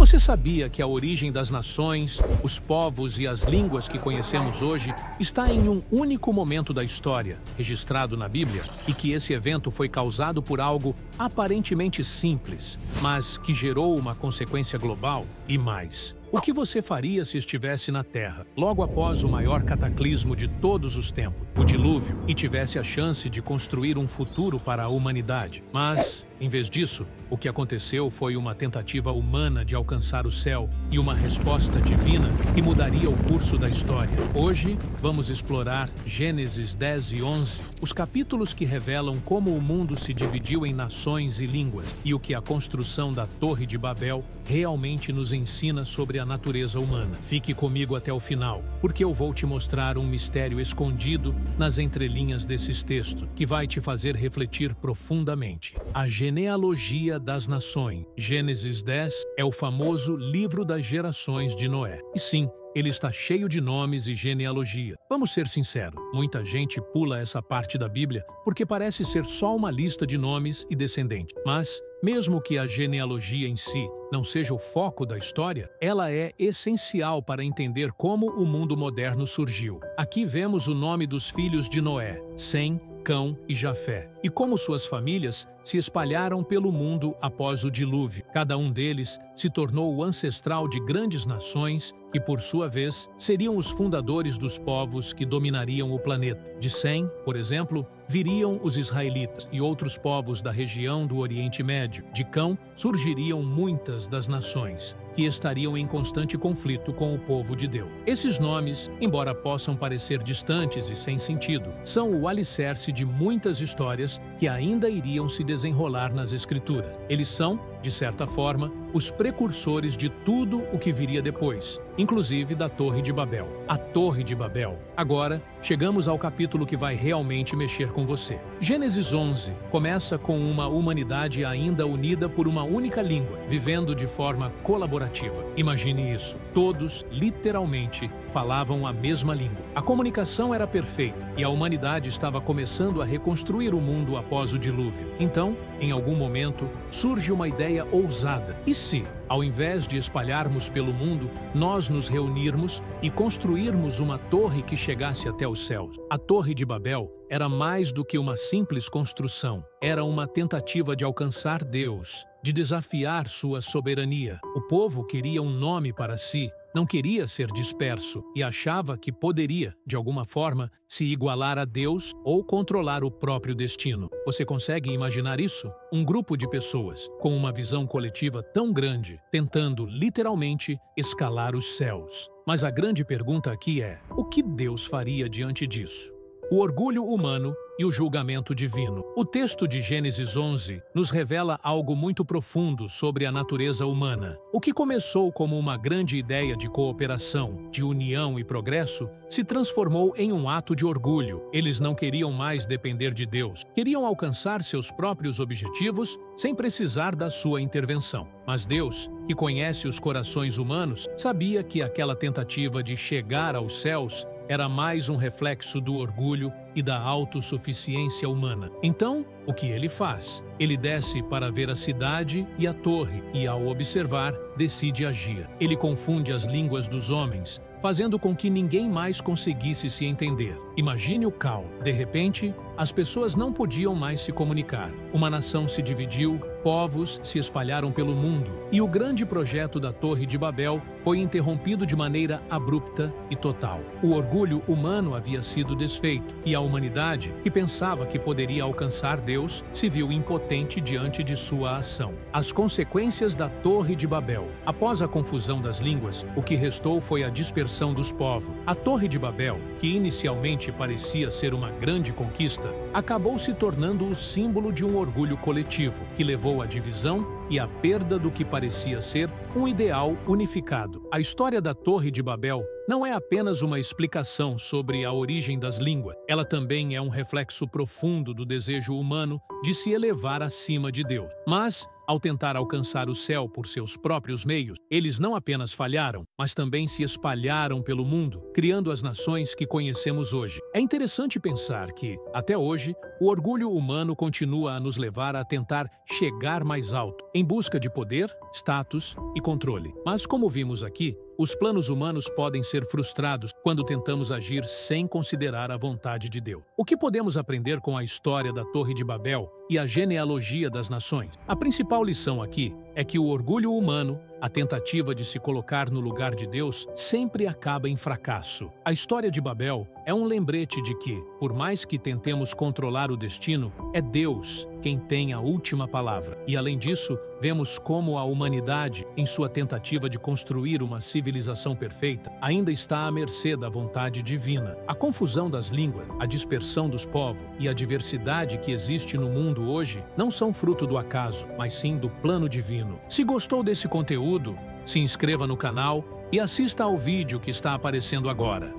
Você sabia que a origem das nações, os povos e as línguas que conhecemos hoje está em um único momento da história, registrado na Bíblia, e que esse evento foi causado por algo aparentemente simples, mas que gerou uma consequência global e mais? O que você faria se estivesse na Terra, logo após o maior cataclismo de todos os tempos, o dilúvio, e tivesse a chance de construir um futuro para a humanidade? Mas, em vez disso, o que aconteceu foi uma tentativa humana de alcançar o céu e uma resposta divina que mudaria o curso da história. Hoje, vamos explorar Gênesis 10 e 11, os capítulos que revelam como o mundo se dividiu em nações e línguas e o que a construção da Torre de Babel realmente nos ensina sobre a natureza humana. Fique comigo até o final, porque eu vou te mostrar um mistério escondido nas entrelinhas desses textos, que vai te fazer refletir profundamente. A genealogia das nações. Gênesis 10 é o famoso livro das gerações de Noé. E sim, ele está cheio de nomes e genealogia. Vamos ser sinceros, muita gente pula essa parte da Bíblia porque parece ser só uma lista de nomes e descendentes. Mas, mesmo que a genealogia em si não seja o foco da história, ela é essencial para entender como o mundo moderno surgiu. Aqui vemos o nome dos filhos de Noé, Sem, Cão e Jafé, e como suas famílias se espalharam pelo mundo após o dilúvio. Cada um deles se tornou o ancestral de grandes nações que, por sua vez, seriam os fundadores dos povos que dominariam o planeta. De Sem, por exemplo, viriam os israelitas e outros povos da região do Oriente Médio. De Cão surgiriam muitas das nações que estariam em constante conflito com o povo de Deus. Esses nomes, embora possam parecer distantes e sem sentido, são o alicerce de muitas histórias que ainda iriam se desenrolar nas Escrituras. Eles são, de certa forma, os precursores de tudo o que viria depois, inclusive da Torre de Babel. A Torre de Babel. Agora, chegamos ao capítulo que vai realmente mexer com você. Gênesis 11 começa com uma humanidade ainda unida por uma única língua, vivendo de forma colaborativa. Imagine isso. Todos, literalmente, falavam a mesma língua. A comunicação era perfeita e a humanidade estava começando a reconstruir o mundo após o dilúvio. Então, em algum momento, surge uma ideia ousada. E se, ao invés de espalharmos pelo mundo, nós nos reunirmos e construirmos uma torre que chegasse até os céus? A Torre de Babel era mais do que uma simples construção. Era uma tentativa de alcançar Deus, de desafiar sua soberania. O povo queria um nome para si, não queria ser disperso e achava que poderia, de alguma forma, se igualar a Deus ou controlar o próprio destino. Você consegue imaginar isso? Um grupo de pessoas com uma visão coletiva tão grande, tentando, literalmente, escalar os céus. Mas a grande pergunta aqui é: o que Deus faria diante disso? O orgulho humano e o julgamento divino. O texto de Gênesis 11 nos revela algo muito profundo sobre a natureza humana. O que começou como uma grande ideia de cooperação, de união e progresso, se transformou em um ato de orgulho. Eles não queriam mais depender de Deus. Queriam alcançar seus próprios objetivos sem precisar da sua intervenção. Mas Deus, que conhece os corações humanos, sabia que aquela tentativa de chegar aos céus era mais um reflexo do orgulho e da autossuficiência humana. Então, o que ele faz? Ele desce para ver a cidade e a torre e, ao observar, decide agir. Ele confunde as línguas dos homens, fazendo com que ninguém mais conseguisse se entender. Imagine o caos. De repente, as pessoas não podiam mais se comunicar. Uma nação se dividiu, povos se espalharam pelo mundo, e o grande projeto da Torre de Babel foi interrompido de maneira abrupta e total. O orgulho humano havia sido desfeito, e a humanidade, que pensava que poderia alcançar Deus, se viu impotente diante de sua ação. As consequências da Torre de Babel. Após a confusão das línguas, o que restou foi a dispersão dos povos. A Torre de Babel, que inicialmente parecia ser uma grande conquista, acabou se tornando o símbolo de um orgulho coletivo, que levou à divisão e à perda do que parecia ser um ideal unificado. A história da Torre de Babel não é apenas uma explicação sobre a origem das línguas, ela também é um reflexo profundo do desejo humano de se elevar acima de Deus. Mas, Ao tentar alcançar o céu por seus próprios meios, eles não apenas falharam, mas também se espalharam pelo mundo, criando as nações que conhecemos hoje. É interessante pensar que, até hoje, o orgulho humano continua a nos levar a tentar chegar mais alto, em busca de poder, status e controle. Mas, como vimos aqui, os planos humanos podem ser frustrados quando tentamos agir sem considerar a vontade de Deus. O que podemos aprender com a história da Torre de Babel e a genealogia das nações? A principal lição aqui é que o orgulho humano, a tentativa de se colocar no lugar de Deus, sempre acaba em fracasso. A história de Babel é um lembrete de que, por mais que tentemos controlar o destino, é Deus quem tem a última palavra. E além disso, vemos como a humanidade, em sua tentativa de construir uma civilização perfeita, ainda está à mercê da vontade divina. A confusão das línguas, a dispersão dos povos e a diversidade que existe no mundo hoje não são fruto do acaso, mas sim do plano divino. Se gostou desse conteúdo, se inscreva no canal e assista ao vídeo que está aparecendo agora.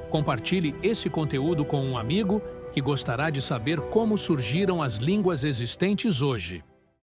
Compartilhe esse conteúdo com um amigo que gostará de saber como surgiram as línguas existentes hoje.